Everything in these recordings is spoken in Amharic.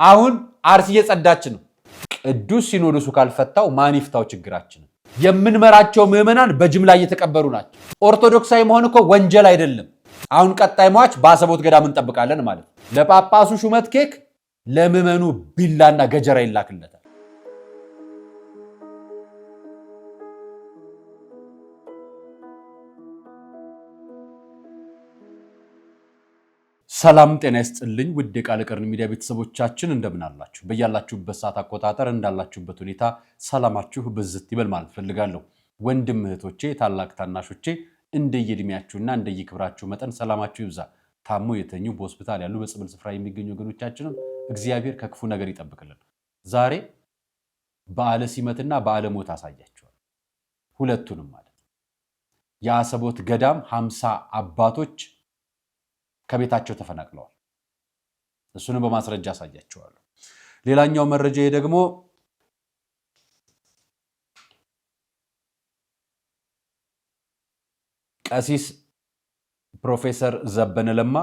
አሁን አርሲ እየጸዳች ነው። ቅዱስ ሲኖዶሱ ካልፈታው ማን ይፍታው ችግራችን? የምንመራቸው ምዕመናን በጅምላ እየተቀበሩ ናቸው። ኦርቶዶክሳዊ መሆን እኮ ወንጀል አይደለም። አሁን ቀጣይ ሟች በአሰቦት ገዳም እንጠብቃለን ማለት። ለጳጳሱ ሹመት ኬክ፣ ለምዕመኑ ቢላና ገጀራ ይላክለታል። ሰላም ጤና ይስጥልኝ ውድ የቃል ቀርን ሚዲያ ቤተሰቦቻችን እንደምን አላችሁ? በያላችሁበት ሰዓት አቆጣጠር እንዳላችሁበት ሁኔታ ሰላማችሁ ብዝት ይበል ማለት ፈልጋለሁ። ወንድም እህቶቼ፣ ታላቅ ታናሾቼ እንደየእድሜያችሁና እንደየክብራችሁ መጠን ሰላማችሁ ይብዛ። ታሞ የተኙ በሆስፒታል ያሉ በጽብል ስፍራ የሚገኙ ወገኖቻችንን እግዚአብሔር ከክፉ ነገር ይጠብቅልን። ዛሬ በዓለ ሲመትና በዓለ ሞት አሳያችኋል። ሁለቱንም ማለት የአሰቦት ገዳም 50 አባቶች ከቤታቸው ተፈናቅለዋል። እሱንም በማስረጃ አሳያችኋለሁ። ሌላኛው መረጃ ደግሞ ቀሲስ ፕሮፌሰር ዘበነ ለማ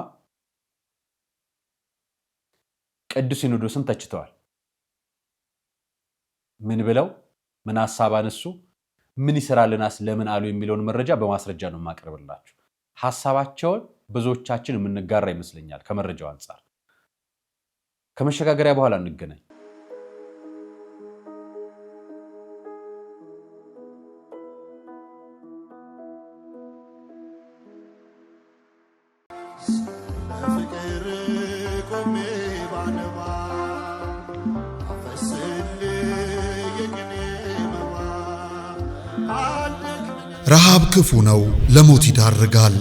ቅዱስ ሲኖዶስን ተችተዋል። ምን ብለው ምን ሐሳብ አነሱ፣ ምን ይሰራልናስ ለምን አሉ የሚለውን መረጃ በማስረጃ ነው ማቀርብላችሁ። ሐሳባቸውን ብዙዎቻችን የምንጋራ ይመስለኛል ከመረጃው አንፃር። ከመሸጋገሪያ በኋላ እንገናኝ። ረሃብ ክፉ ነው፣ ለሞት ይዳርጋል።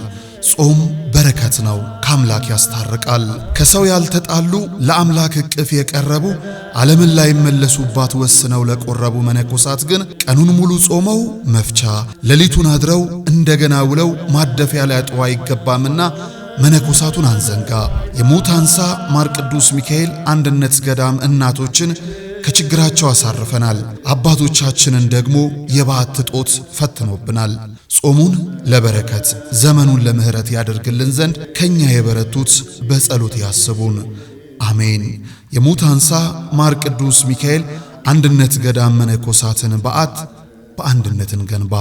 ጾም በረከት ነው፣ ከአምላክ ያስታርቃል። ከሰው ያልተጣሉ ለአምላክ እቅፍ የቀረቡ ዓለምን ላይ መለሱባት ወስነው ለቆረቡ መነኮሳት ግን ቀኑን ሙሉ ጾመው መፍቻ ሌሊቱን አድረው እንደገና ውለው ማደፊያ ሊያጡ አይገባምና መነኮሳቱን አንዘንጋ። የሞት አንሳ ማር ቅዱስ ሚካኤል አንድነት ገዳም እናቶችን ከችግራቸው አሳርፈናል። አባቶቻችንን ደግሞ የበዓት ጦት ፈትኖብናል። ጾሙን ለበረከት ዘመኑን ለምህረት ያደርግልን ዘንድ ከኛ የበረቱት በጸሎት ያስቡን፣ አሜን። የሞት አንሳ ማር ቅዱስ ሚካኤል አንድነት ገዳም መነኮሳትን በዓት በአንድነትን ገንባ።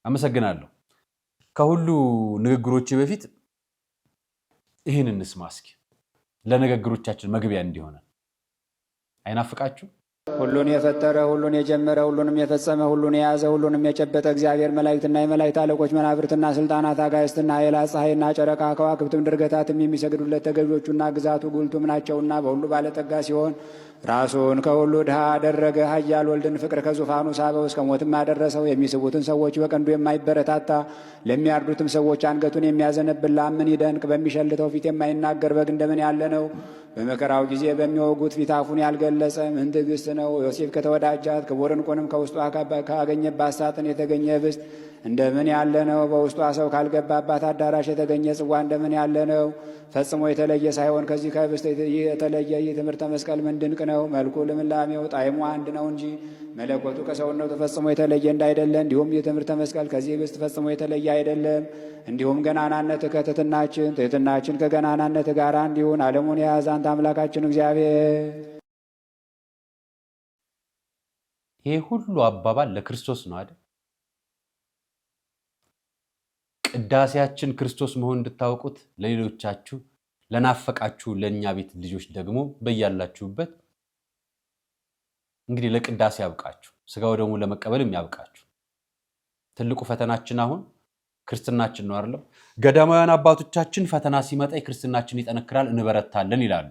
አመሰግናለሁ። ከሁሉ ንግግሮች በፊት ይህንን እንስማ እስኪ፣ ለንግግሮቻችን መግቢያ እንዲሆነ። አይናፍቃችሁ? ሁሉን የፈጠረ ሁሉን የጀመረ ሁሉንም የፈጸመ ሁሉን የያዘ ሁሉንም የጨበጠ እግዚአብሔር መላእክትና የመላእክት አለቆች መናብርትና ስልጣናት አጋዕዝትና ኃይላት ፀሐይና ጨረቃ ከዋክብትም ድርገታትም የሚሰግዱለት ተገዦቹና ግዛቱ ጉልቱም ናቸውና በሁሉ ባለጠጋ ሲሆን ራሱን ከሁሉ ድሃ አደረገ። ኃያል ወልድን ፍቅር ከዙፋኑ ሳበው እስከ ሞትም አደረሰው። የሚስቡትን ሰዎች በቀንዱ የማይበረታታ ለሚያርዱትም ሰዎች አንገቱን የሚያዘነብል ምን ይደንቅ! በሚሸልተው ፊት የማይናገር በግ እንደምን ያለ ነው! በመከራው ጊዜ በሚወጉት ፊት አፉን ያልገለጸ ምን ትዕግስት ነው! ዮሴፍ ከተወዳጃት ክቡር ዕንቁንም ከውስጧ ካገኘባት ሳጥን የተገኘ ህብስት እንደምን ያለ ነው! በውስጧ ሰው ካልገባባት አዳራሽ የተገኘ ጽዋ እንደምን ያለ ነው! ፈጽሞ የተለየ ሳይሆን ከዚህ ከህብስት የተለየ ይህ ትምህርተ መስቀል ምን ድንቅ ነው! መልኩ ልምላሜው ጣዕሙ አንድ ነው እንጂ መለኮቱ ከሰውነቱ ፈጽሞ የተለየ እንዳይደለ፣ እንዲሁም ይህ ትምህርተ መስቀል ከዚህ ህብስት ፈጽሞ የተለየ አይደለም። እንዲሁም ገናናነት ከትሕትናችን ትሕትናችን ከገናናነት ጋር እንዲሁን ዓለሙን የያዘ አንተ አምላካችን እግዚአብሔር። ይሄ ሁሉ አባባል ለክርስቶስ ነው አይደል? ቅዳሴያችን ክርስቶስ መሆን እንድታውቁት ለሌሎቻችሁ ለናፈቃችሁ ለኛ ቤት ልጆች ደግሞ በያላችሁበት እንግዲህ ለቅዳሴ ያብቃችሁ፣ ስጋው ደግሞ ለመቀበልም ያብቃችሁ። ትልቁ ፈተናችን አሁን ክርስትናችን ነው አይደል? ገዳማውያን አባቶቻችን ፈተና ሲመጣ ክርስትናችን ይጠነክራል እንበረታለን ይላሉ።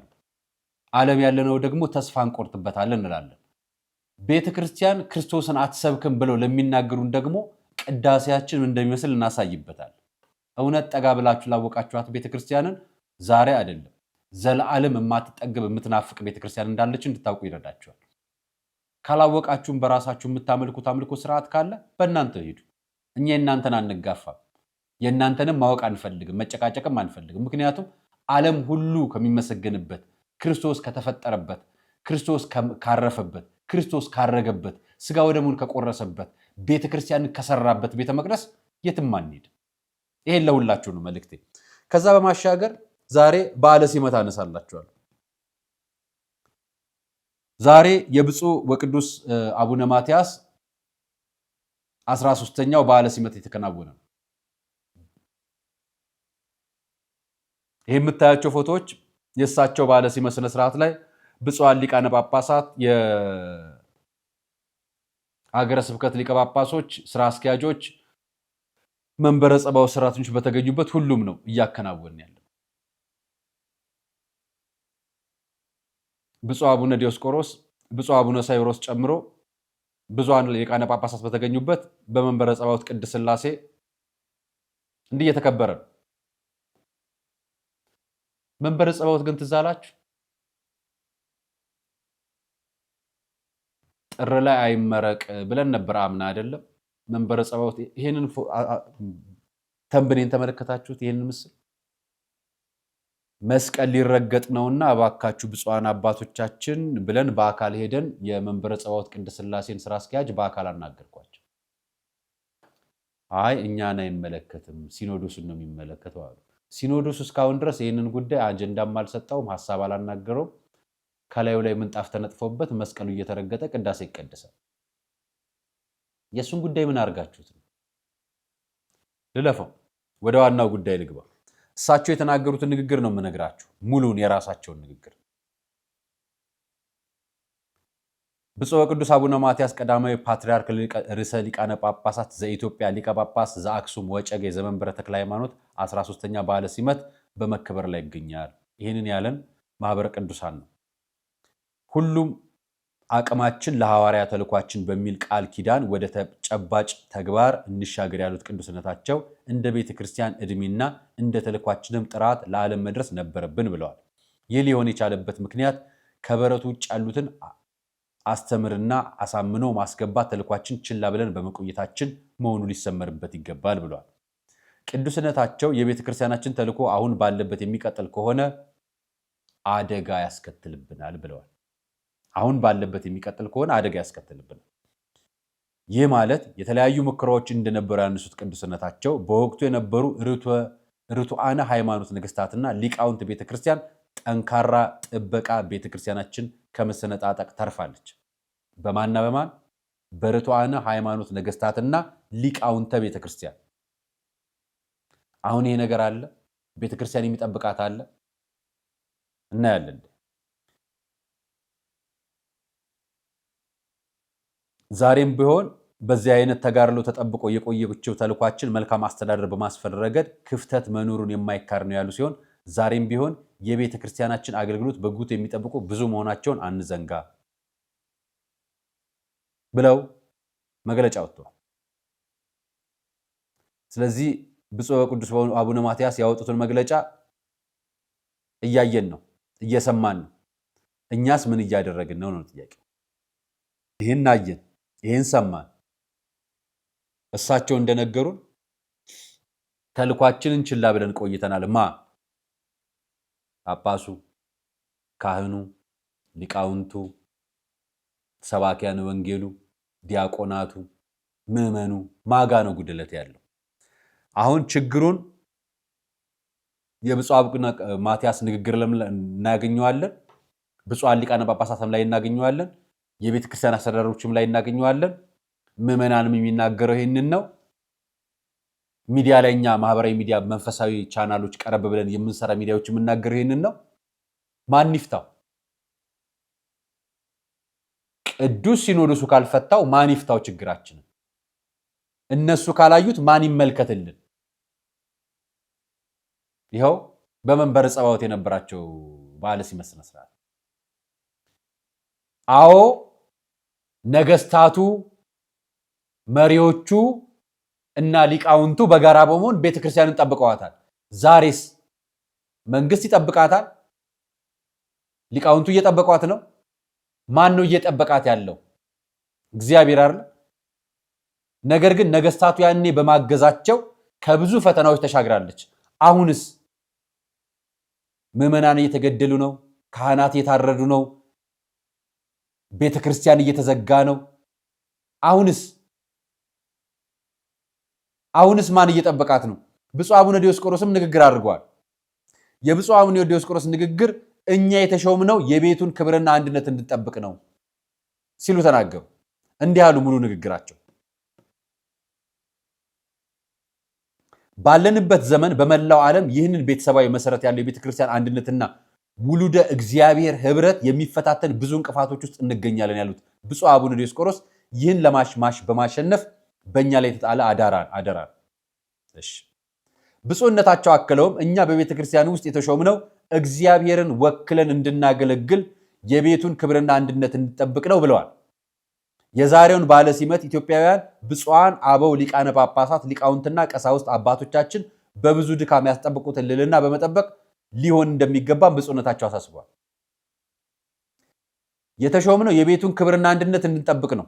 ዓለም ያለነው ደግሞ ተስፋ እንቆርጥበታለን እንላለን። ቤተክርስቲያን ክርስቶስን አትሰብክም ብለው ለሚናገሩን ደግሞ ቅዳሴያችን እንደሚመስል እናሳይበታል። እውነት ጠጋ ብላችሁ ላወቃችኋት ቤተክርስቲያንን ዛሬ አይደለም ዘላለም የማትጠገብ የምትናፍቅ ቤተክርስቲያን እንዳለች እንድታውቁ ይረዳችኋል። ካላወቃችሁም በራሳችሁ የምታመልኩት አምልኮ ስርዓት ካለ በእናንተ ሄዱ። እኛ የእናንተን አንጋፋም፣ የእናንተንም ማወቅ አንፈልግም፣ መጨቃጨቅም አንፈልግም። ምክንያቱም ዓለም ሁሉ ከሚመሰገንበት ክርስቶስ ከተፈጠረበት፣ ክርስቶስ ካረፈበት፣ ክርስቶስ ካረገበት፣ ስጋ ወደሙን ከቆረሰበት፣ ቤተክርስቲያንን ከሰራበት ቤተ መቅደስ የትም አንሄድ። ይሄን ለሁላችሁ ነው መልእክቴ። ከዛ በማሻገር ዛሬ በዓለ ሲመት አነሳላችኋለሁ። ዛሬ የብፁዕ ወቅዱስ አቡነ ማትያስ 13ኛው በዓለ ሲመት የተከናወነ ነው። ይሄ የምታያቸው ፎቶዎች የእሳቸው በዓለ ሲመት ስነ ስርዓት ላይ ብፁዓን ሊቃነ ጳጳሳት፣ የሀገረ ስብከት ሊቀ ጳጳሶች፣ ስራ አስኪያጆች፣ መንበረ ጸባዖት ሰራተኞች በተገኙበት ሁሉም ነው እያከናወን ያለው። ብፁዕ አቡነ ዲዮስቆሮስ፣ ብፁዕ አቡነ ሳይሮስ ጨምሮ ብዙሃን ሊቃነ ጳጳሳት በተገኙበት በመንበረ ጸባዖት ቅድስት ሥላሴ እንዲህ እየተከበረ ነው። መንበረ ጸባዖት ግን ትዝ አላችሁ? ጥር ላይ አይመረቅ ብለን ነበር አምና አይደለም? መንበረ ጸባዖት ይሄንን ተንብኔን ተመለከታችሁት? ይሄንን ምስል መስቀል ሊረገጥ ነውና እባካችሁ ብፁዓን አባቶቻችን ብለን በአካል ሄደን የመንበረ ጸባዖት ቅድስት ሥላሴን ስራ አስኪያጅ በአካል አናገርኳቸው። አይ እኛን አይመለከትም ሲኖዶሱን ነው የሚመለከተው አሉ። ሲኖዶሱ እስካሁን ድረስ ይህንን ጉዳይ አጀንዳም አልሰጠውም፣ ሐሳብ አላናገረውም። ከላዩ ላይ ምንጣፍ ተነጥፎበት መስቀሉ እየተረገጠ ቅዳሴ ይቀደሳል። የእሱን ጉዳይ ምን አድርጋችሁት ነው? ልለፈው፣ ወደ ዋናው ጉዳይ ልግባ። እሳቸው የተናገሩትን ንግግር ነው የምነግራችሁ፣ ሙሉን የራሳቸውን ንግግር። ብፁዕ ወቅዱስ አቡነ ማትያስ ቀዳማዊ ፓትርያርክ ርዕሰ ሊቃነ ጳጳሳት ዘኢትዮጵያ ሊቀ ጳጳስ ዘአክሱም ወጨጌ ዘመንበረ ተክለ ሃይማኖት 13ኛ በዓለ ሲመት በመከበር ላይ ይገኛል። ይህንን ያለን ማህበረ ቅዱሳን ነው። ሁሉም አቅማችን ለሐዋርያ ተልኳችን በሚል ቃል ኪዳን ወደ ተጨባጭ ተግባር እንሻገር ያሉት ቅዱስነታቸው እንደ ቤተ ክርስቲያን ዕድሜና እንደ ተልኳችንም ጥራት ለዓለም መድረስ ነበረብን ብለዋል። ይህ ሊሆን የቻለበት ምክንያት ከበረቱ ውጭ ያሉትን አስተምርና አሳምኖ ማስገባት ተልኳችን ችላ ብለን በመቆየታችን መሆኑ ሊሰመርበት ይገባል ብለዋል። ቅዱስነታቸው የቤተ ክርስቲያናችን ተልኮ አሁን ባለበት የሚቀጥል ከሆነ አደጋ ያስከትልብናል ብለዋል። አሁን ባለበት የሚቀጥል ከሆነ አደጋ ያስከትልብናል። ይህ ማለት የተለያዩ ሙከራዎች እንደነበሩ ያነሱት ቅዱስነታቸው በወቅቱ የነበሩ ርቱዓነ ሃይማኖት ነገስታትና ሊቃውንት ቤተክርስቲያን ጠንካራ ጥበቃ ቤተክርስቲያናችን ከመሰነጣጠቅ ተርፋለች። በማንና በማን? በርቱዓነ ሃይማኖት ነገስታትና ሊቃውንተ ቤተክርስቲያን። አሁን ይሄ ነገር አለ፣ ቤተክርስቲያን የሚጠብቃት አለ፣ እናያለን። ዛሬም ቢሆን በዚህ አይነት ተጋርሎ ተጠብቆ የቆየችው ተልኳችን መልካም አስተዳደር በማስፈን ረገድ ክፍተት መኖሩን የማይካር ነው ያሉ ሲሆን ዛሬም ቢሆን የቤተ ክርስቲያናችን አገልግሎት በጉት የሚጠብቁ ብዙ መሆናቸውን አንዘንጋ ብለው መግለጫ ወጥተዋል። ስለዚህ ብፁዕ ወቅዱስ አቡነ ማትያስ ያወጡትን መግለጫ እያየን ነው፣ እየሰማን ነው። እኛስ ምን እያደረግን ነው ነው ጥያቄው። ይህን አየን፣ ይህን ሰማን። እሳቸው እንደነገሩን ተልኳችንን ችላ ብለን ቆይተናል። ጳጳሱ፣ ካህኑ፣ ሊቃውንቱ፣ ሰባኪያነ ወንጌሉ፣ ዲያቆናቱ፣ ምዕመኑ ማጋ ነው ጉድለት ያለው። አሁን ችግሩን የብፁዕ አቡነ ማትያስ ንግግር እናገኘዋለን፣ ብፁዓን ሊቃነ ጳጳሳትም ላይ እናገኘዋለን፣ የቤተ ክርስቲያን አስተዳዳሪዎችም ላይ እናገኘዋለን። ምዕመናንም የሚናገረው ይህንን ነው። ሚዲያ ላይ እኛ ማህበራዊ ሚዲያ መንፈሳዊ ቻናሎች ቀረብ ብለን የምንሰራ ሚዲያዎች የምናገረው ይህንን ነው። ማን ይፍታው? ቅዱስ ሲኖዶሱ ካልፈታው ማን ይፍታው ችግራችንን? እነሱ ካላዩት ማን ይመልከትልን? ይኸው በመንበረ ጸባዖት የነበራቸው በዓለ ሲመት ስነ ስርዓት። አዎ ነገስታቱ፣ መሪዎቹ እና ሊቃውንቱ በጋራ በመሆን ቤተክርስቲያንን ጠብቀዋታል። ዛሬስ መንግስት ይጠብቃታል? ሊቃውንቱ እየጠበቋት ነው? ማን ነው እየጠበቃት ያለው? እግዚአብሔር አይደል? ነገር ግን ነገስታቱ ያኔ በማገዛቸው ከብዙ ፈተናዎች ተሻግራለች። አሁንስ ምዕመናን እየተገደሉ ነው፣ ካህናት እየታረዱ ነው። ቤተክርስቲያን እየተዘጋ ነው። አሁንስ ማን እየጠበቃት ነው? ብፁዕ አቡነ ዲዮስቆሮስም ንግግር አድርገዋል። የብፁዕ አቡነ ዲዮስቆሮስ ንግግር እኛ የተሾምነው የቤቱን ክብርና አንድነት እንድጠብቅ ነው ሲሉ ተናገሩ። እንዲህ ያሉ ሙሉ ንግግራቸው ባለንበት ዘመን በመላው ዓለም ይህንን ቤተሰባዊ መሰረት ያለው የቤተክርስቲያን አንድነትና ውሉደ እግዚአብሔር ህብረት የሚፈታተን ብዙ እንቅፋቶች ውስጥ እንገኛለን ያሉት ብፁዕ አቡነ ዲዮስቆሮስ ይህን ለማሽማሽ በማሸነፍ በእኛ ላይ የተጣለ አደራ። እሺ ብፁዕነታቸው አክለውም እኛ በቤተክርስቲያን ውስጥ የተሾምነው እግዚአብሔርን ወክለን እንድናገለግል የቤቱን ክብርና አንድነት እንድጠብቅ ነው ብለዋል። የዛሬውን ባለ ሲመት ኢትዮጵያውያን ብፁዓን አበው ሊቃነ ጳጳሳት፣ ሊቃውንትና ቀሳውስት አባቶቻችን በብዙ ድካም ያስጠብቁትን ልዕልና በመጠበቅ ሊሆን እንደሚገባም ብፁዕነታቸው አሳስበዋል። የተሾምነው የቤቱን ክብርና አንድነት እንድንጠብቅ ነው።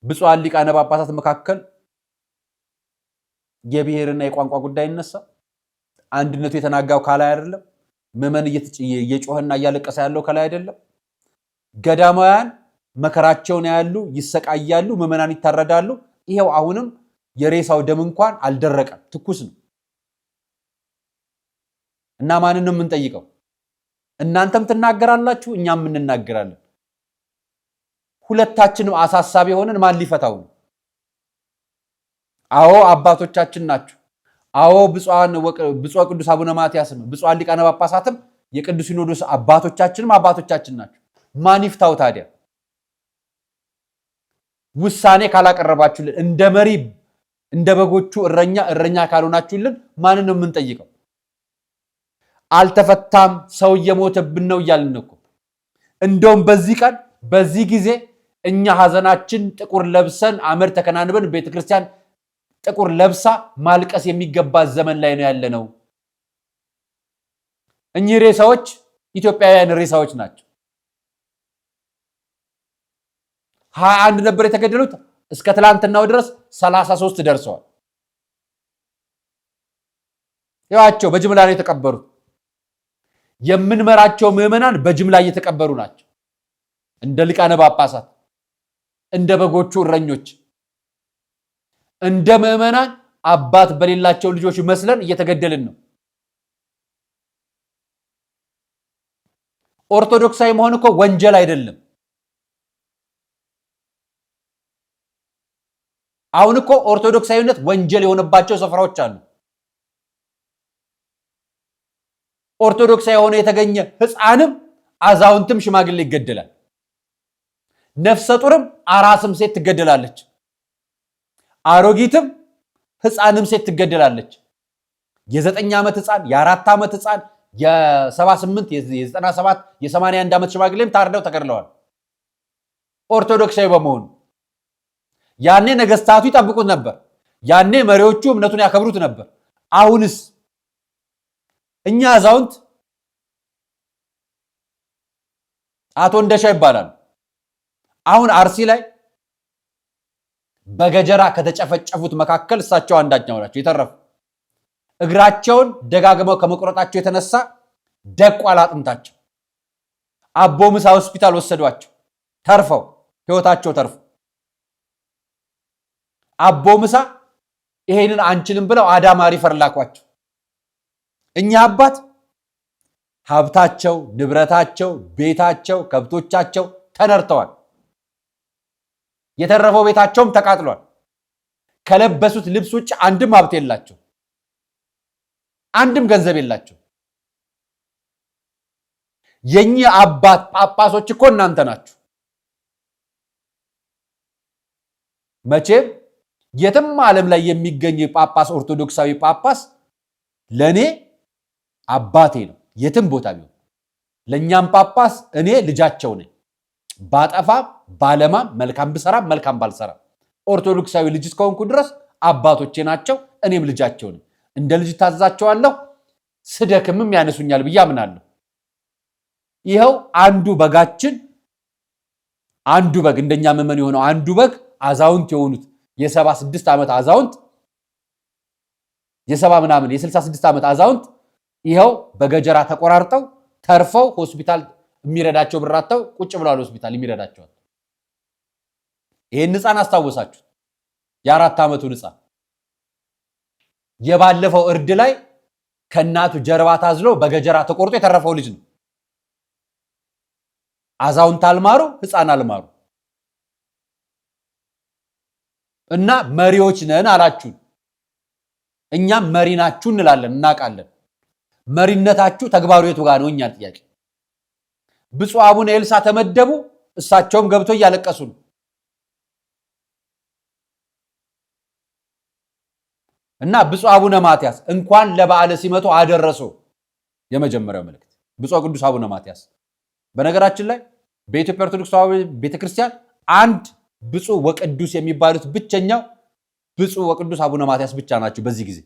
ብፁዓን ሊቃነ ጳጳሳት መካከል የብሔርና የቋንቋ ጉዳይ ይነሳ። አንድነቱ የተናጋው ከላይ አይደለም። ምዕመን እየጮህና እያለቀሰ ያለው ከላይ አይደለም። ገዳማውያን መከራቸውን ያሉ ይሰቃያሉ፣ ምዕመናን ይታረዳሉ። ይሄው አሁንም የሬሳው ደም እንኳን አልደረቀም፣ ትኩስ ነው። እና ማንን ነው የምንጠይቀው? እናንተም ትናገራላችሁ፣ እኛም እንናገራለን። ሁለታችንም አሳሳቢ ሆነን ማን ሊፈታው ነው? አዎ አባቶቻችን ናቸው። አዎ ብፁዕ ቅዱስ አቡነ ማትያስም ብፁዓን ሊቃነ ጳጳሳትም የቅዱስ ሲኖዶስ አባቶቻችን ናቸው። ማን ይፍታው ታዲያ? ውሳኔ ካላቀረባችሁልን፣ እንደ መሪ እንደ በጎቹ እረኛ ካልሆናችሁልን ማንን ነው የምንጠይቀው? አልተፈታም፣ ሰው እየሞተብን ነው እያልን እኮ። እንደውም በዚህ ቀን በዚህ ጊዜ እኛ ሐዘናችን ጥቁር ለብሰን አመድ ተከናንበን ቤተክርስቲያን ጥቁር ለብሳ ማልቀስ የሚገባት ዘመን ላይ ነው ያለነው። እኚህ ሬሳዎች ኢትዮጵያውያን ሬሳዎች ናቸው። 21 ነበር የተገደሉት፣ እስከ ትላንትናው ድረስ 33 ደርሰዋል። ያዋቸው በጅምላ ነው የተቀበሩት። የምንመራቸው ምዕመናን በጅምላ እየተቀበሩ ናቸው። እንደ ሊቃነ ጳጳሳት፣ እንደ በጎቹ እረኞች፣ እንደ ምዕመናን አባት በሌላቸው ልጆች መስለን እየተገደልን ነው። ኦርቶዶክሳዊ መሆን እኮ ወንጀል አይደለም። አሁን እኮ ኦርቶዶክሳዊነት ወንጀል የሆነባቸው ስፍራዎች አሉ። ኦርቶዶክሳዊ የሆነ የተገኘ ሕፃንም አዛውንትም ሽማግሌ ይገደላል። ነፍሰ ጡርም አራስም ሴት ትገደላለች። አሮጊትም ሕፃንም ሴት ትገደላለች። የ9 ዓመት ሕፃን፣ የ4 ዓመት ሕፃን፣ የ78 የ97 የ81 ዓመት ሽማግሌም ታርደው ተገድለዋል። ኦርቶዶክሳዊ በመሆኑ ያኔ ነገስታቱ ይጠብቁት ነበር። ያኔ መሪዎቹ እምነቱን ያከብሩት ነበር። አሁንስ እኛ አዛውንት አቶ እንደሻ ይባላል። አሁን አርሲ ላይ በገጀራ ከተጨፈጨፉት መካከል እሳቸው አንዳኛው ናቸው የተረፉ። እግራቸውን ደጋግመው ከመቁረጣቸው የተነሳ ደቋል አጥንታቸው። አቦ ምሳ ሆስፒታል ወሰዷቸው፣ ተርፈው ህይወታቸው ተርፎ አቦ ምሳ ይሄንን አንችልም ብለው አዳማ ሪፈር ላኳቸው። እኛ አባት ሀብታቸው፣ ንብረታቸው፣ ቤታቸው፣ ከብቶቻቸው ተነርተዋል። የተረፈው ቤታቸውም ተቃጥሏል። ከለበሱት ልብስ ውጭ አንድም ሀብት የላቸው፣ አንድም ገንዘብ የላቸው። የኛ አባት ጳጳሶች እኮ እናንተ ናችሁ። መቼም የትም ዓለም ላይ የሚገኝ ጳጳስ ኦርቶዶክሳዊ ጳጳስ ለኔ አባቴ ነው። የትም ቦታ ቢሆን ለኛም ጳጳስ እኔ ልጃቸው ነኝ። ባጠፋም ባለማም መልካም ብሰራም መልካም ባልሰራም ኦርቶዶክሳዊ ልጅ እስከሆንኩ ድረስ አባቶቼ ናቸው፣ እኔም ልጃቸው ነኝ። እንደ ልጅ ታዛቸዋለሁ፣ ስደክምም ያነሱኛል ብዬ አምናለሁ። ይኸው አንዱ በጋችን አንዱ በግ እንደኛ መመን የሆነው አንዱ በግ አዛውንት የሆኑት የ76 ዓመት አዛውንት የ70 ምናምን የ66 ዓመት አዛውንት ይኸው በገጀራ ተቆራርጠው ተርፈው ሆስፒታል የሚረዳቸው ብራተው ቁጭ ብለዋል። ሆስፒታል የሚረዳቸው ይሄን ሕፃን አስታወሳችሁ? የ4 ዓመቱን ሕፃን የባለፈው እርድ ላይ ከእናቱ ጀርባ ታዝሎ በገጀራ ተቆርጦ የተረፈው ልጅ ነው። አዛውንት አልማሩ፣ ሕፃን አልማሩ እና መሪዎች ነን አላችሁ። እኛም መሪ ናችሁ እንላለን፣ እናውቃለን። መሪነታችሁ ተግባሩ የቱ ጋር ነው? እኛ ጥያቄ። ብፁዕ አቡነ ኤልሳ ተመደቡ፣ እሳቸውም ገብቶ እያለቀሱ ነው። እና ብፁዕ አቡነ ማትያስ እንኳን ለበዓለ ሲመቱ አደረሱ። የመጀመሪያው መልእክት ብፁዕ ቅዱስ አቡነ ማትያስ። በነገራችን ላይ በኢትዮጵያ ኦርቶዶክስ ተዋሕዶ ቤተክርስቲያን አንድ ብፁዕ ወቅዱስ የሚባሉት ብቸኛው ብፁዕ ወቅዱስ አቡነ ማትያስ ብቻ ናቸው። በዚህ ጊዜ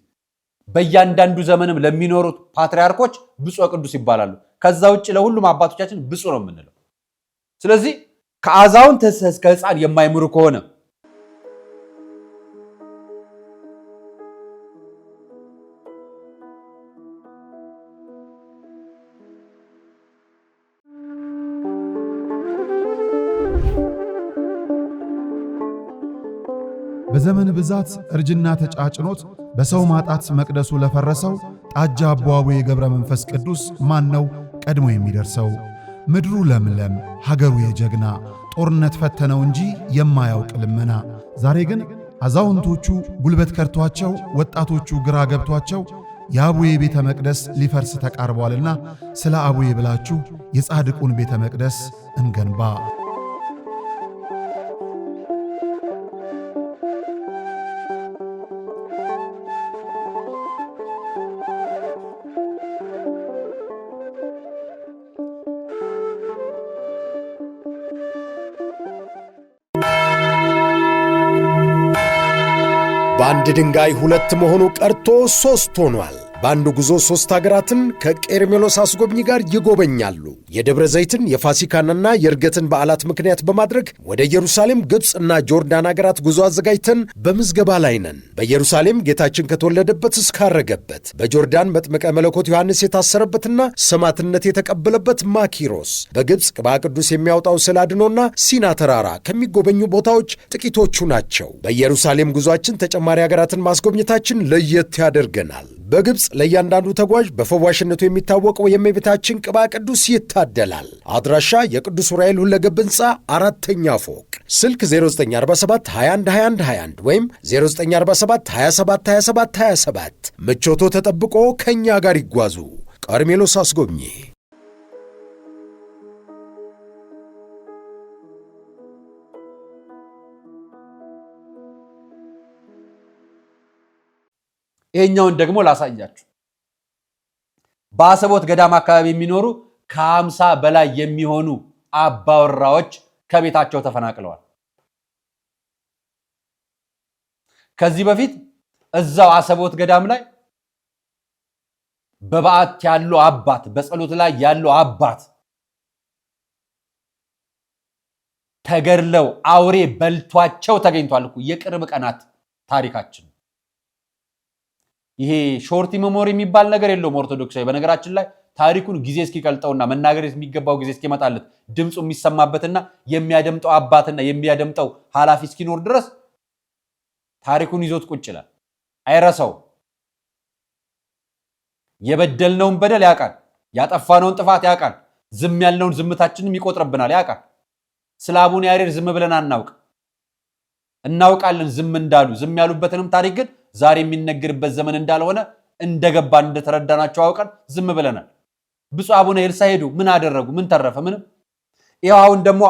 በእያንዳንዱ ዘመንም ለሚኖሩት ፓትርያርኮች ብፁዕ ወቅዱስ ይባላሉ። ከዛ ውጭ ለሁሉም አባቶቻችን ብፁዕ ነው የምንለው። ስለዚህ ከአዛውንት እስከ ሕፃን የማይምሩ ከሆነ በዘመን ብዛት እርጅና ተጫጭኖት በሰው ማጣት መቅደሱ ለፈረሰው ጣጃ አቦ አቡነ ገብረ መንፈስ ቅዱስ ማን ነው ቀድሞ የሚደርሰው? ምድሩ ለምለም ሀገሩ የጀግና ጦርነት ፈተነው እንጂ የማያውቅ ልመና። ዛሬ ግን አዛውንቶቹ ጉልበት ከርቷቸው፣ ወጣቶቹ ግራ ገብቷቸው የአቡዬ ቤተ መቅደስ ሊፈርስ ተቃርቧልና ስለ አቡዬ ብላችሁ የጻድቁን ቤተ መቅደስ እንገንባ። በአንድ ድንጋይ ሁለት መሆኑ ቀርቶ ሶስት ሆኗል። በአንድ ጉዞ 3 ሀገራትን ከቄርሜሎስ አስጎብኚ ጋር ይጎበኛሉ። የደብረ ዘይትን የፋሲካንና የእርገትን በዓላት ምክንያት በማድረግ ወደ ኢየሩሳሌም፣ ግብፅና ጆርዳን ሀገራት ጉዞ አዘጋጅተን በምዝገባ ላይ ነን። በኢየሩሳሌም ጌታችን ከተወለደበት እስካረገበት፣ በጆርዳን መጥምቀ መለኮት ዮሐንስ የታሰረበትና ሰማዕትነት የተቀበለበት ማኪሮስ፣ በግብፅ ቅባ ቅዱስ የሚያወጣው ስዕለ አድኖና ሲና ተራራ ከሚጎበኙ ቦታዎች ጥቂቶቹ ናቸው። በኢየሩሳሌም ጉዞአችን ተጨማሪ ሀገራትን ማስጎብኘታችን ለየት ያደርገናል። በግብፅ ለእያንዳንዱ ተጓዥ በፈዋሽነቱ የሚታወቀው የእመቤታችን ቅባ ቅዱስ ይታደላል። አድራሻ የቅዱስ ዑራኤል ሁለገብ ሕንፃ 4ኛ ፎቅ፣ ስልክ 0947 21 21 21 ወይም 0947 27 27 27። ምቾቶ ተጠብቆ ከእኛ ጋር ይጓዙ። ቀርሜሎስ አስጎብኚ። ይሄኛውን ደግሞ ላሳያችሁ። በአሰቦት ገዳም አካባቢ የሚኖሩ ከ50 በላይ የሚሆኑ አባወራዎች ከቤታቸው ተፈናቅለዋል። ከዚህ በፊት እዛው አሰቦት ገዳም ላይ በበዓት ያለው አባት፣ በጸሎት ላይ ያለው አባት ተገድለው አውሬ በልቷቸው ተገኝቷል እኮ። የቅርብ ቀናት ታሪካችን። ይሄ ሾርቲ ሜሞሪ የሚባል ነገር የለውም ኦርቶዶክሳዊ። በነገራችን ላይ ታሪኩን ጊዜ እስኪቀልጠውና መናገር የሚገባው ጊዜ እስኪመጣለት ድምፁ የሚሰማበትና የሚያደምጠው አባትና የሚያደምጠው ኃላፊ እስኪኖር ድረስ ታሪኩን ይዞት ቁጭ ይላል። አይረሳው። የበደልነውን በደል ያውቃል፣ ያጠፋነውን ጥፋት ያውቃል፣ ዝም ያልነውን ዝምታችንም ይቆጥርብናል ያውቃል። ስለ አቡነ ያሬድ ዝም ብለን አናውቅ። እናውቃለን ዝም እንዳሉ። ዝም ያሉበትንም ታሪክ ግን ዛሬ የሚነገርበት ዘመን እንዳልሆነ እንደገባን እንደተረዳናቸው አውቀን ዝም ብለናል። ብፁዕ አቡነ ኤልሳ ሄዱ። ምን አደረጉ? ምን ተረፈ? ምንም። ይኸው አሁን ደግሞ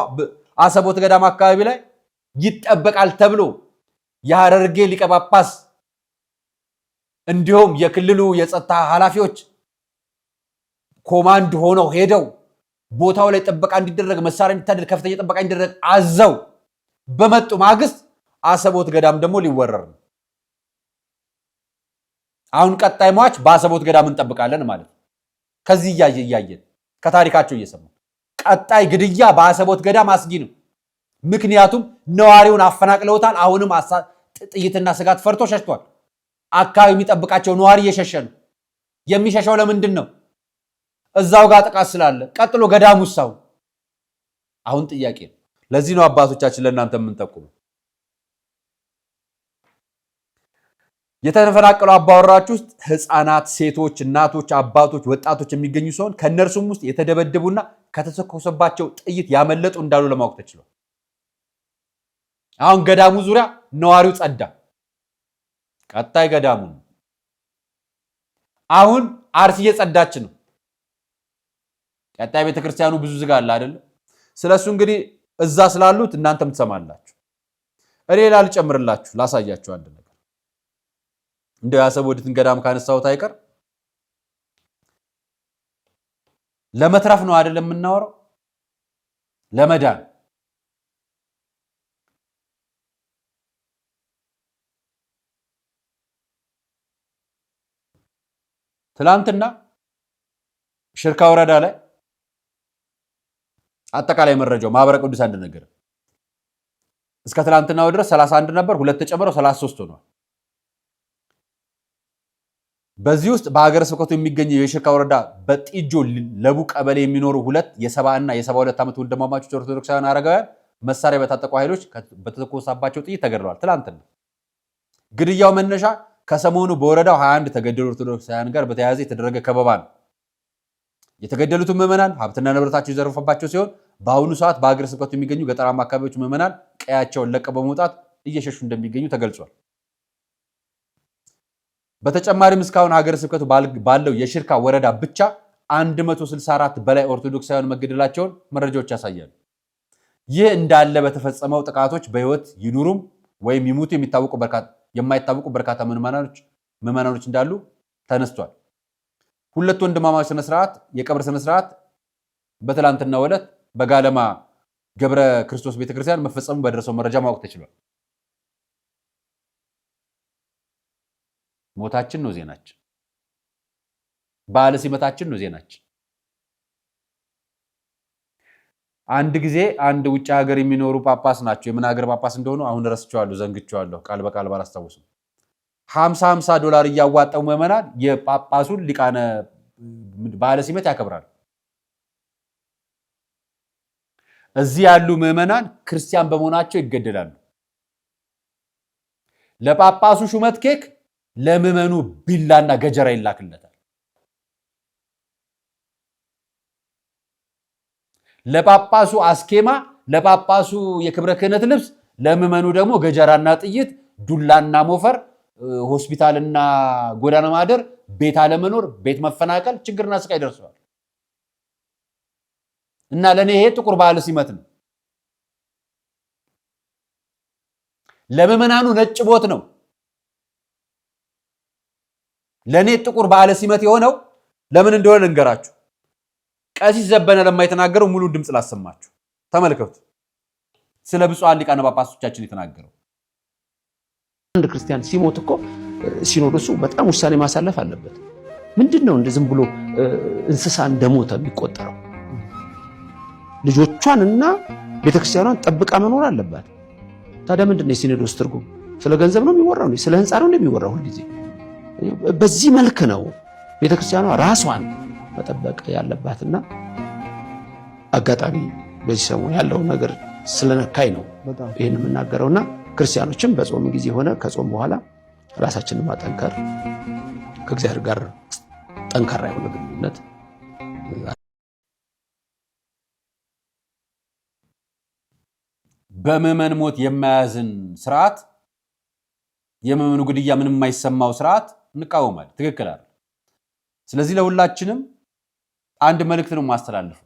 አሰቦት ገዳም አካባቢ ላይ ይጠበቃል ተብሎ የሐረርጌ ሊቀ ጳጳስ እንዲሁም የክልሉ የጸጥታ ኃላፊዎች ኮማንድ ሆነው ሄደው ቦታው ላይ ጥበቃ እንዲደረግ፣ መሳሪያ እንዲታደል፣ ከፍተኛ ጥበቃ እንዲደረግ አዘው በመጡ ማግስት አሰቦት ገዳም ደግሞ ሊወረር ነው። አሁን ቀጣይ ሟች በአሰቦት ገዳም እንጠብቃለን ማለት ነው። ከዚህ እያየን ከታሪካቸው እየሰማን ቀጣይ ግድያ በአሰቦት ገዳም አስጊ ነው። ምክንያቱም ነዋሪውን አፈናቅለውታል። አሁንም ጥይትና ስጋት ፈርቶ ሸሽቷል። አካባቢ የሚጠብቃቸው ነዋሪ እየሸሸ ነው። የሚሸሸው ለምንድን ነው? እዛው ጋር ጥቃት ስላለ። ቀጥሎ ገዳሙሳው አሁን ጥያቄ ነው። ለዚህ ነው አባቶቻችን ለእናንተ የምንጠቁመው። የተፈናቀሉ አባወራዎች ውስጥ ህፃናት፣ ሴቶች፣ እናቶች፣ አባቶች፣ ወጣቶች የሚገኙ ሲሆን ከእነርሱም ውስጥ የተደበደቡና ከተተኮሰባቸው ጥይት ያመለጡ እንዳሉ ለማወቅ ተችሏል። አሁን ገዳሙ ዙሪያ ነዋሪው ጸዳ። ቀጣይ ገዳሙ ነው። አሁን አርሲ እየጸዳች ነው። ቀጣይ ቤተክርስቲያኑ ብዙ ዝጋ አለ አይደል? ስለሱ እንግዲህ እዛ ስላሉት እናንተም ትሰማላችሁ። እኔ ላልጨምርላችሁ ላሳያችሁ አንድ ነገር። እንደው ያሰቦዲትን ገዳም ካነሳሁት አይቀር ለመትረፍ ነው አይደል የምናወራው? ለመዳን ትላንትና ሽርካ ወረዳ ላይ አጠቃላይ መረጃው ማህበረ ቅዱስ አንድ ነገር እስከ ትላንትናው ድረስ 31 ነበር፣ ሁለት ተጨምረው 33 ሆኗል። በዚህ ውስጥ በሀገረ ስብከቱ የሚገኘው የሽርካ ወረዳ በጢጆ ለቡ ቀበሌ የሚኖሩ ሁለት የ70 እና የ72 ዓመት ወንድማማቾች ኦርቶዶክሳውያን አረጋውያን መሳሪያ በታጠቁ ኃይሎች በተተኮሰባቸው ጥይት ተገድለዋል። ትላንትና ግድያው መነሻ ከሰሞኑ በወረዳው 21 ተገደሉ ኦርቶዶክሳውያን ጋር በተያያዘ የተደረገ ከበባ ነው። የተገደሉት ምዕመናን ሀብትና ንብረታቸው የዘረፈባቸው ሲሆን በአሁኑ ሰዓት በሀገረ ስብከቱ የሚገኙ ገጠራማ አካባቢዎች ምዕመናን ቀያቸውን ለቀው በመውጣት እየሸሹ እንደሚገኙ ተገልጿል። በተጨማሪም እስካሁን ሀገረ ስብከቱ ባለው የሽርካ ወረዳ ብቻ 164 በላይ ኦርቶዶክሳውያን መገደላቸውን መረጃዎች ያሳያሉ። ይህ እንዳለ በተፈጸመው ጥቃቶች በህይወት ይኑሩም ወይም ይሙቱ የማይታወቁ በርካታ ምዕመናኖች እንዳሉ ተነስቷል። ሁለት ወንድማማች ስነስርዓት የቀብር ስነስርዓት በትላንትናው ዕለት በጋለማ ገብረ ክርስቶስ ቤተክርስቲያን መፈጸሙ በደረሰው መረጃ ማወቅ ተችሏል። ሞታችን ነው ዜናችን፣ በዓለ ሲመታችን ነው ዜናችን። አንድ ጊዜ አንድ ውጭ ሀገር የሚኖሩ ጳጳስ ናቸው። የምን ሀገር ጳጳስ እንደሆኑ አሁን ረስቸዋለሁ፣ ዘንግቸዋለሁ፣ ቃል በቃል ባላስታውስም $50 እያዋጣው ምዕመናን የጳጳሱን ሊቃነ በዓለ ሲመት ያከብራል። እዚህ ያሉ ምዕመናን ክርስቲያን በመሆናቸው ይገደላሉ። ለጳጳሱ ሹመት ኬክ ለምዕመኑ ቢላና ገጀራ ይላክለታል። ለጳጳሱ አስኬማ፣ ለጳጳሱ የክብረ ክህነት ልብስ፣ ለምዕመኑ ደግሞ ገጀራና ጥይት፣ ዱላና ሞፈር፣ ሆስፒታልና ጎዳና ማደር፣ ቤት አለመኖር፣ ቤት መፈናቀል፣ ችግርና ስቃይ ደርሰዋል። እና ለኔ ይሄ ጥቁር በዓለ ሲመት ነው። ለምዕመናኑ ነጭ ቦት ነው። ለኔ ጥቁር በዓለ ሲመት የሆነው ለምን እንደሆነ ልንገራችሁ። ቀሲስ ዘበነ ለማ የተናገረው ሙሉ ድምጽ ላሰማችሁ፣ ተመልከቱ። ስለ ብፁዓን ሊቃነ ጳጳሶቻችን የተናገረው አንድ ክርስቲያን ሲሞት እኮ ሲኖዶሱ በጣም ውሳኔ ማሳለፍ አለበት። ምንድነው እንደ ዝም ብሎ እንስሳ እንደሞተ የሚቆጠረው? ልጆቿንና ቤተክርስቲያኗን ጠብቃ መኖር አለባት። ታዲያ ምንድነው የሲኖዶስ ትርጉም? ስለ ገንዘብ ነው የሚወራው? ስለ ህንፃ ነው እንደሚወራው? ሁሉ ጊዜ በዚህ መልክ ነው ቤተክርስቲያኗ ራሷን መጠበቅ ያለባትና አጋጣሚ በዚህ ሰሞን ያለው ነገር ስለነካይ ነው ይሄን የምናገረውና ክርስቲያኖችም በጾም ጊዜ ሆነ ከጾም በኋላ ራሳችንን ማጠንከር ከእግዚአብሔር ጋር ጠንካራ የሆነ ግንኙነት በምዕመን ሞት የማያዝን ስርዓት የምዕመኑ ግድያ ምንም የማይሰማው ስርዓት እንቃወማለን። ትክክል አይደል? ስለዚህ ለሁላችንም አንድ መልእክት ነው ማስተላለፍ።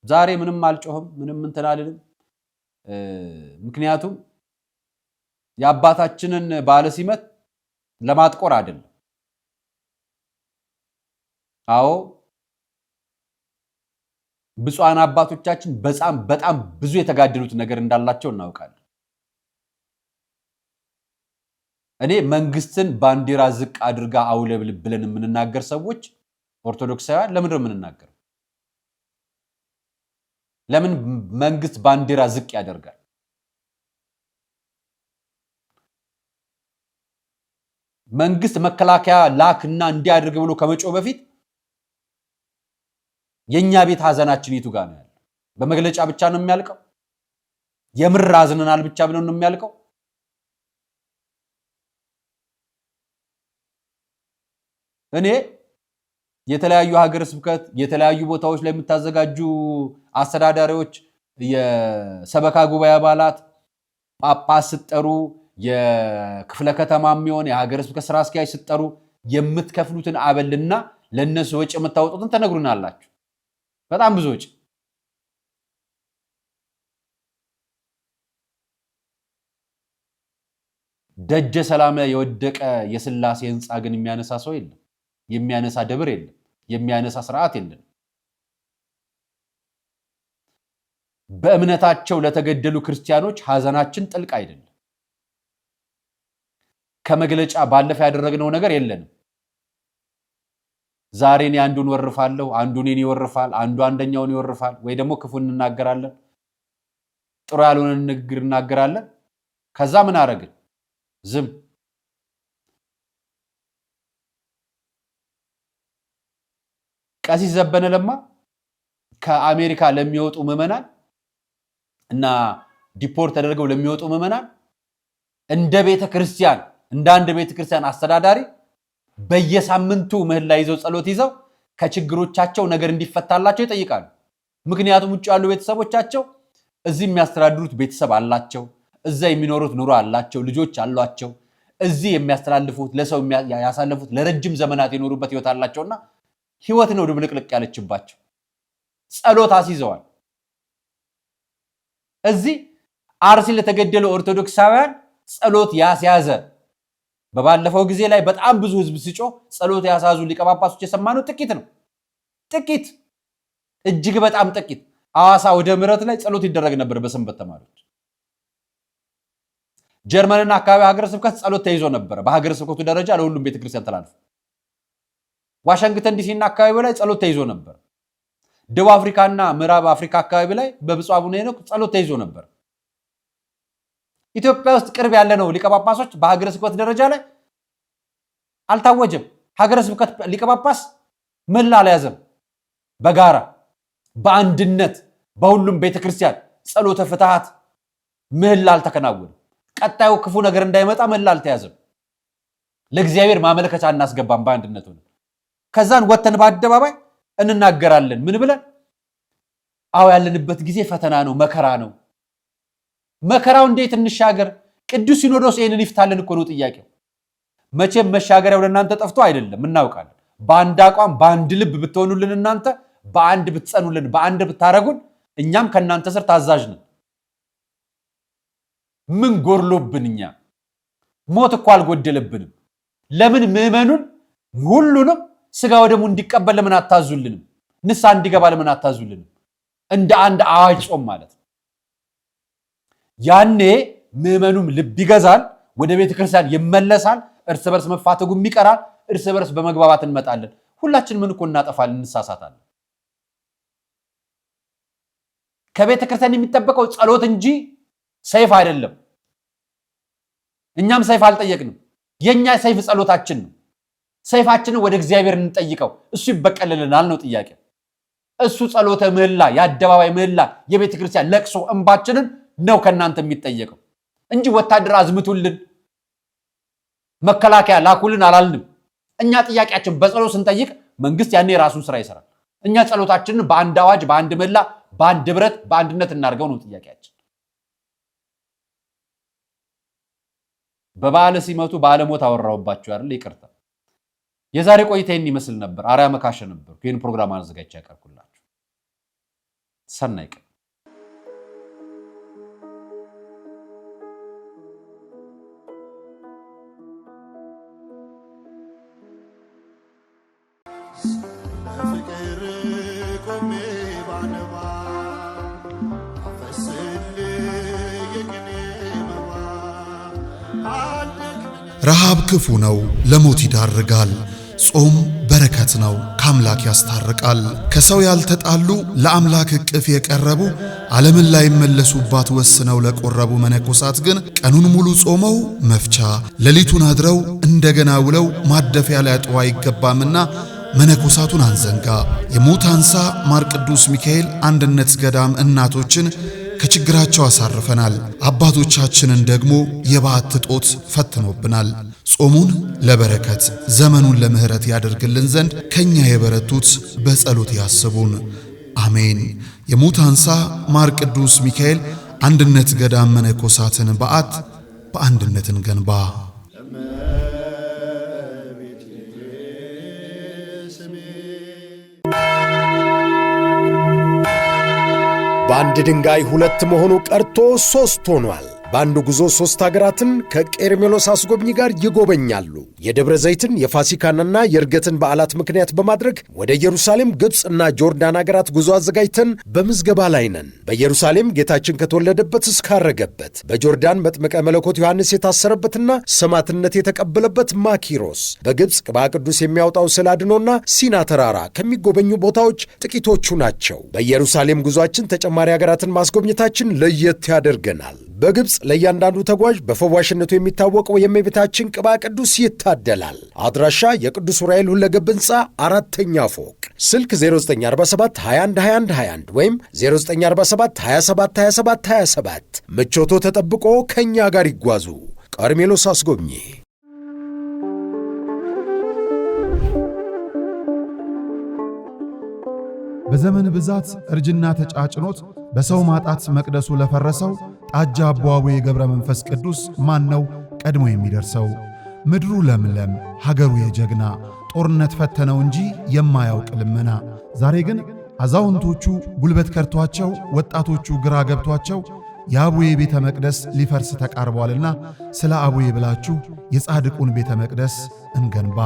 ዛሬ ምንም አልጮህም፣ ምንም እንትን አልልም። ምክንያቱም የአባታችንን በዓለ ሲመት ለማጥቆር አይደለም። አዎ ብፁዓን አባቶቻችን በጣም ብዙ የተጋደሉት ነገር እንዳላቸው እናውቃለን። እኔ መንግስትን ባንዲራ ዝቅ አድርጋ አውለብልብ ብለን የምንናገር ሰዎች ኦርቶዶክሳውያን ለምን ነው የምንናገረው? ለምን መንግስት ባንዲራ ዝቅ ያደርጋል? መንግስት መከላከያ ላክና እንዲያደርግ ብሎ ከመጮ በፊት የኛ ቤት ሐዘናችን የቱ ጋር ነው ያለው? በመግለጫ ብቻ ነው የሚያልቀው? የምር አዝነናል ብቻ ብለን ነው የሚያልቀው? እኔ የተለያዩ ሀገረ ስብከት የተለያዩ ቦታዎች ላይ የምታዘጋጁ አስተዳዳሪዎች የሰበካ ጉባኤ አባላት ጳጳስ ስትጠሩ የክፍለ ከተማ የሚሆን የሀገረ ስብከት ስራ አስኪያጅ ስትጠሩ የምትከፍሉትን አበልና ለነሱ ወጪ የምታወጡትን ተነግሩናላችሁ። በጣም ብዙ ወጪ። ደጀ ሰላም የወደቀ የሥላሴ ህንፃ ግን የሚያነሳ ሰው የለም፣ የሚያነሳ ደብር የለም፣ የሚያነሳ ስርዓት የለም። በእምነታቸው ለተገደሉ ክርስቲያኖች ሐዘናችን ጥልቅ አይደለም። ከመግለጫ ባለፈ ያደረግነው ነገር የለንም። ዛሬ እኔ አንዱን ወርፋለሁ፣ አንዱ እኔን ይወርፋል፣ አንዱ አንደኛውን ይወርፋል፣ ወይ ደግሞ ክፉ እንናገራለን፣ ጥሩ ያልሆነ ንግግር እናገራለን። ከዛ ምን አረግን? ዝም። ቀሲስ ዘበነ ለማ ከአሜሪካ ለሚወጡ ምዕመናን እና ዲፖርት ተደርገው ለሚወጡ ምዕመናን እንደ ቤተ ክርስቲያን እንደ አንድ ቤተ ክርስቲያን አስተዳዳሪ በየሳምንቱ ምህላ ይዘው ጸሎት ይዘው ከችግሮቻቸው ነገር እንዲፈታላቸው ይጠይቃሉ። ምክንያቱም ውጭ ያሉ ቤተሰቦቻቸው እዚህ የሚያስተዳድሩት ቤተሰብ አላቸው፣ እዛ የሚኖሩት ኑሮ አላቸው፣ ልጆች አሏቸው፣ እዚህ የሚያስተላልፉት ለሰው ያሳለፉት ለረጅም ዘመናት የኖሩበት ህይወት አላቸውና ህይወት ነው ድብልቅልቅ ያለችባቸው። ጸሎት አስይዘዋል። እዚህ አርሲ ለተገደሉ ኦርቶዶክሳውያን ጸሎት ያስያዘ በባለፈው ጊዜ ላይ በጣም ብዙ ህዝብ ሲጮህ ጸሎት ያሳዙ ሊቀ ጳጳሶች የሰማነው ጥቂት ነው። ጥቂት፣ እጅግ በጣም ጥቂት። ሐዋሳ ወደ ምሕረት ላይ ጸሎት ይደረግ ነበር በሰንበት ተማሪዎች። ጀርመንና አካባቢ ሀገረ ስብከት ጸሎት ተይዞ ነበር በሀገረ ስብከቱ ደረጃ ለሁሉም ቤተክርስቲያን ተላልፎ። ዋሽንግተን ዲሲና አካባቢ ላይ ጸሎት ተይዞ ነበር። ደቡብ አፍሪካና ምዕራብ አፍሪካ አካባቢ ላይ በብፁዕ አቡነ ሄኖክ ጸሎት ተይዞ ነበር። ኢትዮጵያ ውስጥ ቅርብ ያለ ነው ሊቀ ጳጳሶች በሀገረ ስብከት ደረጃ ላይ አልታወጀም። ሀገረ ስብከት ሊቀ ጳጳስ ምህላ አልያዘም። በጋራ በአንድነት በሁሉም ቤተክርስቲያን ጸሎተ ፍትሐት ምህላ አልተከናወነም። ቀጣዩ ክፉ ነገር እንዳይመጣ ምህላ አልተያዘም። ለእግዚአብሔር ማመልከቻ እናስገባም በአንድነት ሆነ። ከዛን ወተን በአደባባይ እንናገራለን። ምን ብለን? አዎ ያለንበት ጊዜ ፈተና ነው፣ መከራ ነው። መከራው እንዴት እንሻገር? ቅዱስ ሲኖዶስ ይሄንን ይፍታልን እኮ ነው ጥያቄው። መቼም መሻገሪያው ለእናንተ ጠፍቶ አይደለም፣ እናውቃለን። በአንድ አቋም በአንድ ልብ ብትሆኑልን፣ እናንተ በአንድ ብትጸኑልን፣ በአንድ ብታረጉን፣ እኛም ከእናንተ ስር ታዛዥ ነን። ምን ጎርሎብን? እኛ ሞት እኮ አልጎደለብንም። ለምን ምዕመኑን ሁሉንም ስጋ ወደሙ እንዲቀበል ለምን አታዙልንም? ንስሐ እንዲገባ ለምን አታዙልንም? እንደ አንድ አዋጅ ጾም ማለት ነው። ያኔ ምዕመኑም ልብ ይገዛል፣ ወደ ቤተ ክርስቲያን ይመለሳል፣ እርስ በርስ መፋተጉም ይቀራል፣ እርስ በርስ በመግባባት እንመጣለን። ሁላችን ምን እኮ እናጠፋለን፣ እንሳሳታለን። ከቤተ ክርስቲያን የሚጠበቀው ጸሎት እንጂ ሰይፍ አይደለም። እኛም ሰይፍ አልጠየቅንም። የኛ ሰይፍ ጸሎታችን ነው። ሰይፋችንን ወደ እግዚአብሔር እንጠይቀው፣ እሱ ይበቀልልናል ነው ጥያቄ። እሱ ጸሎተ ምህላ፣ የአደባባይ ምህላ፣ የቤተ ክርስቲያን ለቅሶ እንባችንን ነው ከናንተ የሚጠየቀው እንጂ ወታደር አዝምቱልን፣ መከላከያ ላኩልን አላልንም። እኛ ጥያቄያችን በጸሎት ስንጠይቅ መንግስት ያኔ የራሱን ስራ ይሰራል። እኛ ጸሎታችንን በአንድ አዋጅ፣ በአንድ ምህላ፣ በአንድ ህብረት፣ በአንድነት እናድርገው ነው ጥያቄያችን። በበዓለ ሲመቱ ባለሞት አወራውባችሁ አይደል? ይቅርታ። የዛሬ ቆይታ ይህን ይመስል ነበር። አርያ መካሸ ነበር ይህን ፕሮግራም አዘጋጅቼ ያቀርብኩላችሁ። ሰናይ ቀን። ረሃብ ክፉ ነው፣ ለሞት ይዳርጋል። ጾም በረከት ነው፣ ከአምላክ ያስታርቃል። ከሰው ያልተጣሉ ለአምላክ እቅፍ የቀረቡ ዓለምን ላይመለሱባት ወስነው ለቆረቡ መነኮሳት ግን ቀኑን ሙሉ ጾመው መፍቻ፣ ሌሊቱን አድረው እንደገና ውለው ማደፊያ ሊያጡ አይገባምና መነኮሳቱን አንዘንጋ። የሙት አንሳ ማር ቅዱስ ሚካኤል አንድነት ገዳም እናቶችን ከችግራቸው አሳርፈናል። አባቶቻችንን ደግሞ የበዓት እጦት ፈትኖብናል። ጾሙን ለበረከት ዘመኑን ለምሕረት ያደርግልን ዘንድ ከኛ የበረቱት በጸሎት ያስቡን። አሜን። የሙት አንሳ ማር ቅዱስ ሚካኤል አንድነት ገዳም መነኮሳትን በዓት በአንድነት እንገንባ። በአንድ ድንጋይ ሁለት መሆኑ ቀርቶ ሦስት ሆኗል። በአንድ ጉዞ ሦስት አገራትን ከቄርሜሎስ አስጎብኚ ጋር ይጎበኛሉ። የደብረ ዘይትን የፋሲካንና የዕርገትን በዓላት ምክንያት በማድረግ ወደ ኢየሩሳሌም፣ ግብፅና ጆርዳን አገራት ጉዞ አዘጋጅተን በምዝገባ ላይ ነን። በኢየሩሳሌም ጌታችን ከተወለደበት እስካረገበት፣ በጆርዳን መጥምቀ መለኮት ዮሐንስ የታሰረበትና ሰማዕትነት የተቀበለበት ማኪሮስ፣ በግብፅ ቅባ ቅዱስ የሚያወጣው ስዕለ አድኖና ሲና ተራራ ከሚጎበኙ ቦታዎች ጥቂቶቹ ናቸው። በኢየሩሳሌም ጉዞአችን ተጨማሪ አገራትን ማስጎብኘታችን ለየት ያደርገናል። በግብፅ ለእያንዳንዱ ተጓዥ በፈዋሽነቱ የሚታወቀው የእመቤታችን ቅባ ቅዱስ ይታደላል። አድራሻ የቅዱስ ዑራኤል ሁለገብ ሕንፃ 4ኛ ፎቅ፣ ስልክ 0947 21 21 21 ወይም 0947 27 27 27። ምቾቶ ተጠብቆ ከእኛ ጋር ይጓዙ። ቄርሜሎስ አስጎብኚ። በዘመን ብዛት እርጅና ተጫጭኖት በሰው ማጣት መቅደሱ ለፈረሰው ጣጃ አቦአቡ የገብረ መንፈስ ቅዱስ ማን ነው ቀድሞ የሚደርሰው? ምድሩ ለምለም ሀገሩ የጀግና ጦርነት ፈተነው እንጂ የማያውቅ ልመና። ዛሬ ግን አዛውንቶቹ ጉልበት ከርቷቸው፣ ወጣቶቹ ግራ ገብቷቸው የአቡዬ ቤተ መቅደስ ሊፈርስ ተቃርቧልና ስለ አቡዬ ብላችሁ የጻድቁን ቤተ መቅደስ እንገንባ።